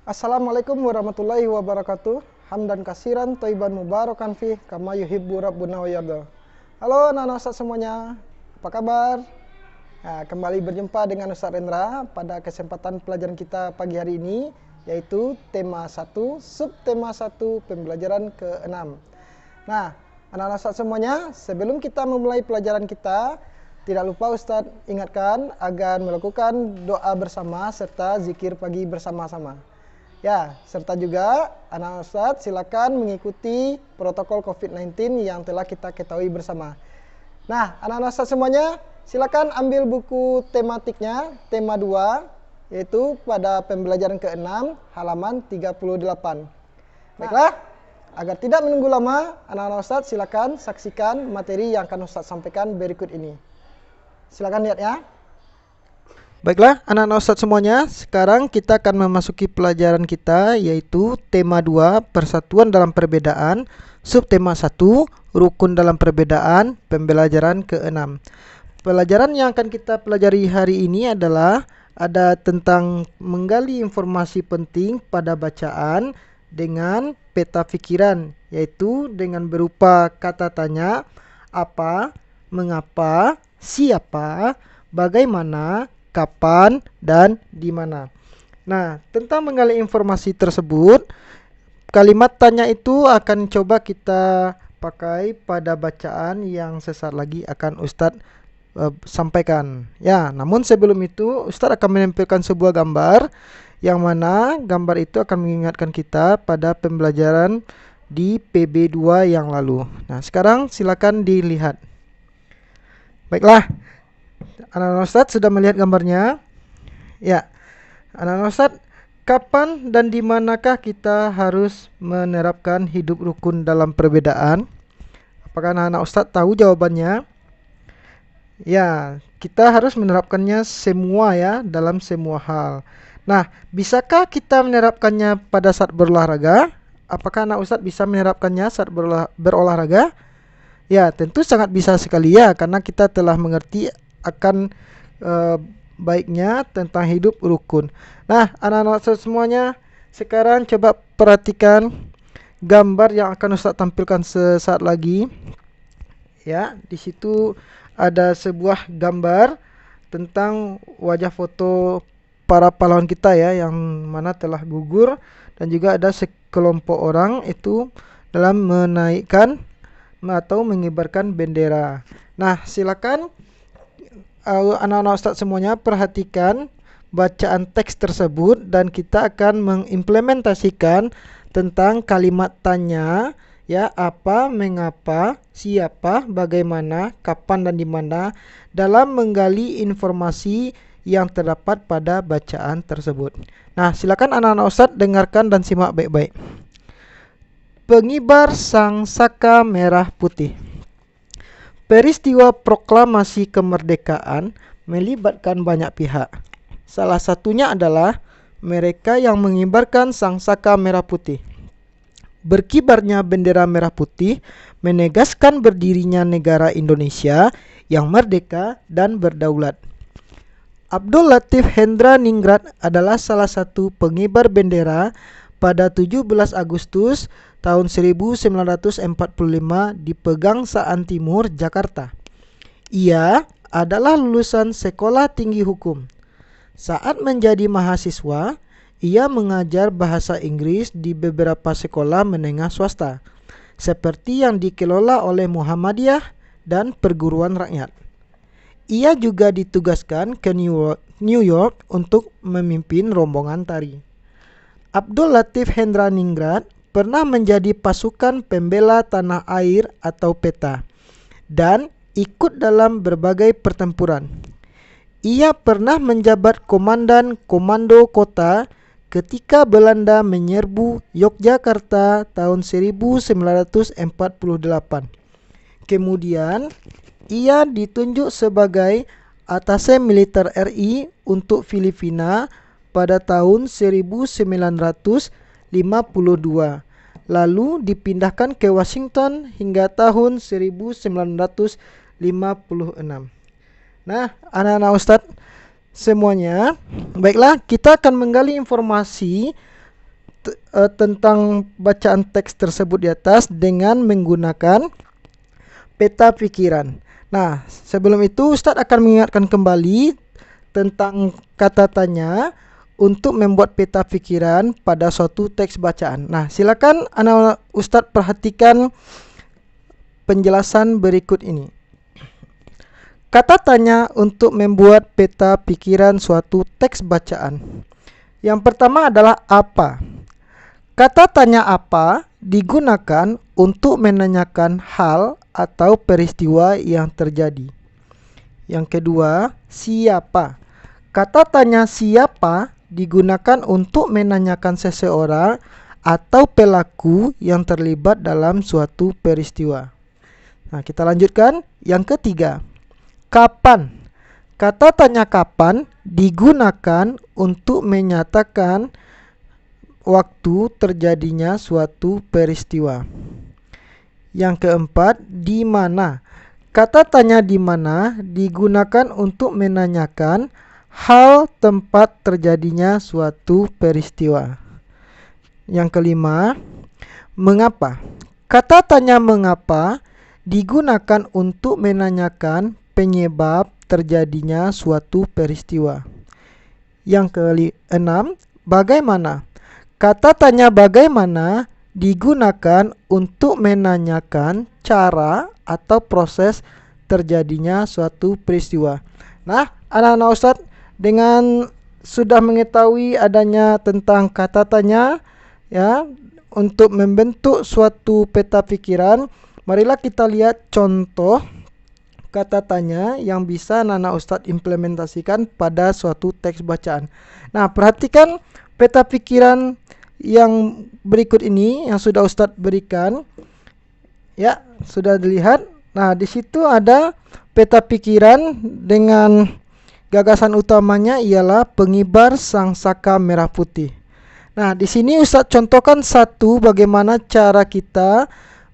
Assalamualaikum warahmatullahi wabarakatuh. Hamdan kasiran thayyiban mubarakan fi kama yuhibbu rabbuna wa yarda. Halo anak-anak Ustaz semuanya. Apa kabar? Nah, kembali berjumpa dengan Ustaz Rendra pada kesempatan pelajaran kita pagi hari ini, yaitu tema 1, subtema 1, pembelajaran ke-6. Nah, anak-anak Ustaz semuanya, sebelum kita memulai pelajaran kita, tidak lupa Ustaz ingatkan agar melakukan doa bersama serta zikir pagi bersama-sama. Ya, serta juga anak Ustadz silakan mengikuti protokol COVID-19 yang telah kita ketahui bersama. Nah, anak-anak Ustadz semuanya silakan ambil buku tematiknya, tema 2, yaitu pada pembelajaran ke-6 halaman 38. Baiklah, agar tidak menunggu lama, anak-anak Ustadz silakan saksikan materi yang akan Ustadz sampaikan berikut ini. Silakan lihat ya. Baiklah, anak-anak Ustadz semuanya, sekarang kita akan memasuki pelajaran kita, yaitu tema 2, persatuan dalam perbedaan, subtema 1, rukun dalam perbedaan, pembelajaran ke-6. Pelajaran yang akan kita pelajari hari ini adalah ada tentang menggali informasi penting pada bacaan dengan peta pikiran, yaitu dengan berupa kata tanya, apa, mengapa, siapa, bagaimana, kapan, dan di mana. Nah, tentang menggali informasi tersebut, kalimat tanya itu akan coba kita pakai pada bacaan yang sesaat lagi akan Ustadz sampaikan. Ya, namun sebelum itu Ustadz akan menampilkan sebuah gambar yang mana gambar itu akan mengingatkan kita pada pembelajaran di PB2 yang lalu. Nah, sekarang silakan dilihat. Baiklah, anak-anak Ustadz sudah melihat gambarnya? Ya, anak-anak Ustadz, kapan dan di manakah kita harus menerapkan hidup rukun dalam perbedaan? Apakah anak-anak Ustadz tahu jawabannya? Ya, kita harus menerapkannya semua ya, dalam semua hal. Nah, bisakah kita menerapkannya pada saat berolahraga? Apakah anak Ustadz bisa menerapkannya saat berolahraga? Ya, tentu sangat bisa sekali ya, karena kita telah mengerti akan baiknya tentang hidup rukun. Nah, anak-anak semuanya, sekarang coba perhatikan gambar yang akan Ustadz tampilkan sesaat lagi. Ya, di situ ada sebuah gambar tentang wajah foto para pahlawan kita ya, yang mana telah gugur, dan juga ada sekelompok orang itu dalam menaikkan atau mengibarkan bendera. Nah, silakan anak-anak Ustadz semuanya perhatikan bacaan teks tersebut dan kita akan mengimplementasikan tentang kalimat tanya ya, apa, mengapa, siapa, bagaimana, kapan, dan di mana dalam menggali informasi yang terdapat pada bacaan tersebut. Nah, silakan anak-anak Ustadz dengarkan dan simak baik-baik. Pengibar sang saka merah putih. Peristiwa proklamasi kemerdekaan melibatkan banyak pihak. Salah satunya adalah mereka yang mengibarkan sang saka merah putih. Berkibarnya bendera merah putih menegaskan berdirinya negara Indonesia yang merdeka dan berdaulat. Abdul Latif Hendra Ningrat adalah salah satu pengibar bendera pada 17 Agustus tahun 1945 di Pegangsaan Timur, Jakarta. Ia adalah lulusan Sekolah Tinggi Hukum. Saat menjadi mahasiswa, ia mengajar bahasa Inggris di beberapa sekolah menengah swasta, seperti yang dikelola oleh Muhammadiyah dan perguruan rakyat. Ia juga ditugaskan ke New York untuk memimpin rombongan tari. Abdul Latif Hendra Ningrat pernah menjadi pasukan pembela tanah air atau PETA dan ikut dalam berbagai pertempuran. Ia pernah menjabat komandan komando kota ketika Belanda menyerbu Yogyakarta tahun 1948. Kemudian, ia ditunjuk sebagai atase militer RI untuk Filipina pada tahun 1952, lalu dipindahkan ke Washington hingga tahun 1956. Nah, anak-anak Ustadz semuanya, baiklah, kita akan menggali informasi tentang bacaan teks tersebut di atas dengan menggunakan peta pikiran. Nah, sebelum itu Ustadz akan mengingatkan kembali tentang kata tanya untuk membuat peta pikiran pada suatu teks bacaan. Nah, silakan anak Ustadz perhatikan penjelasan berikut ini. Kata tanya untuk membuat peta pikiran suatu teks bacaan. Yang pertama adalah apa. Kata tanya apa digunakan untuk menanyakan hal atau peristiwa yang terjadi. Yang kedua, siapa. Kata tanya siapa digunakan untuk menanyakan seseorang atau pelaku yang terlibat dalam suatu peristiwa. Nah, kita lanjutkan. Yang ketiga, kapan. Kata tanya kapan digunakan untuk menyatakan waktu terjadinya suatu peristiwa. Yang keempat, di mana. Kata tanya di mana digunakan untuk menanyakan hal tempat terjadinya suatu peristiwa. Yang kelima, mengapa. Kata tanya mengapa digunakan untuk menanyakan penyebab terjadinya suatu peristiwa. Yang keenam, bagaimana. Kata tanya bagaimana digunakan untuk menanyakan cara atau proses terjadinya suatu peristiwa. Nah, anak-anak Ustadz dengan sudah mengetahui adanya tentang kata tanya ya untuk membentuk suatu peta pikiran, marilah kita lihat contoh kata tanya yang bisa anak-anak Ustadz implementasikan pada suatu teks bacaan. Nah, perhatikan peta pikiran yang berikut ini yang sudah Ustadz berikan. Ya, sudah dilihat. Nah, di situ ada peta pikiran dengan gagasan utamanya ialah pengibar sang saka merah putih. Nah, di sini Ustadz contohkan satu bagaimana cara kita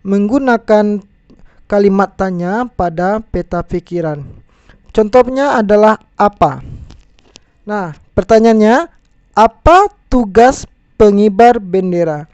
menggunakan kalimat tanya pada peta pikiran. Contohnya adalah apa. Nah, pertanyaannya, apa tugas pengibar bendera?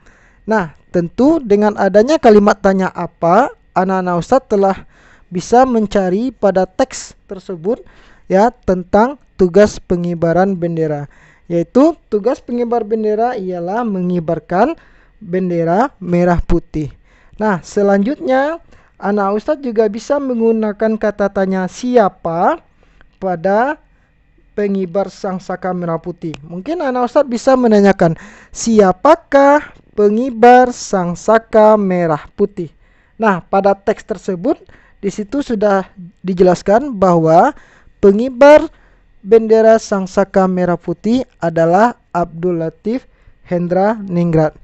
Nah, tentu dengan adanya kalimat tanya apa, anak-anak Ustadz telah bisa mencari pada teks tersebut ya tentang tugas pengibaran bendera. Yaitu tugas pengibar bendera ialah mengibarkan bendera merah putih. Nah, selanjutnya anak Ustadz juga bisa menggunakan kata tanya siapa pada pengibar sang saka merah putih. Mungkin anak Ustadz bisa menanyakan, siapakah pengibar sang saka merah putih? Nah, pada teks tersebut di situ sudah dijelaskan bahwa pengibar bendera sang saka merah putih adalah Abdul Latif Hendra Ningrat.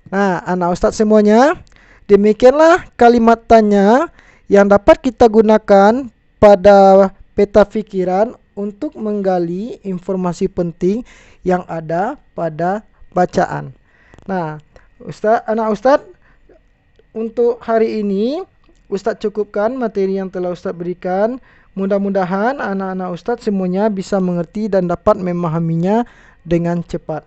Nah, anak Ustadz semuanya, demikianlah kalimat tanya yang dapat kita gunakan pada peta pikiran untuk menggali informasi penting yang ada pada bacaan. Nah, anak Ustadz, untuk hari ini Ustadz cukupkan materi yang telah Ustadz berikan. Mudah-mudahan anak-anak Ustadz semuanya bisa mengerti dan dapat memahaminya dengan cepat.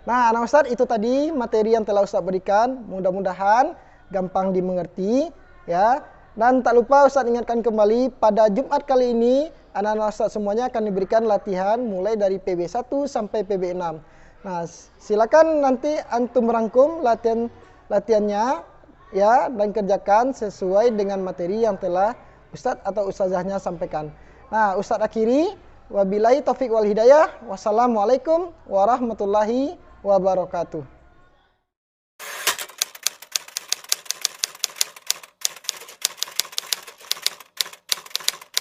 Nah, anak Ustadz, itu tadi materi yang telah Ustadz berikan. Mudah-mudahan gampang dimengerti ya. Dan tak lupa Ustadz ingatkan kembali, pada Jumat kali ini anak-anak Ustadz semuanya akan diberikan latihan mulai dari PB1 sampai PB6. Nah, silakan nanti antum merangkum latihannya ya dan kerjakan sesuai dengan materi yang telah Ustadz atau Ustazahnya sampaikan. Nah, Ustadz akhiri, wabillahi taufik wal hidayah. Wassalamualaikum warahmatullahi wabarakatuh.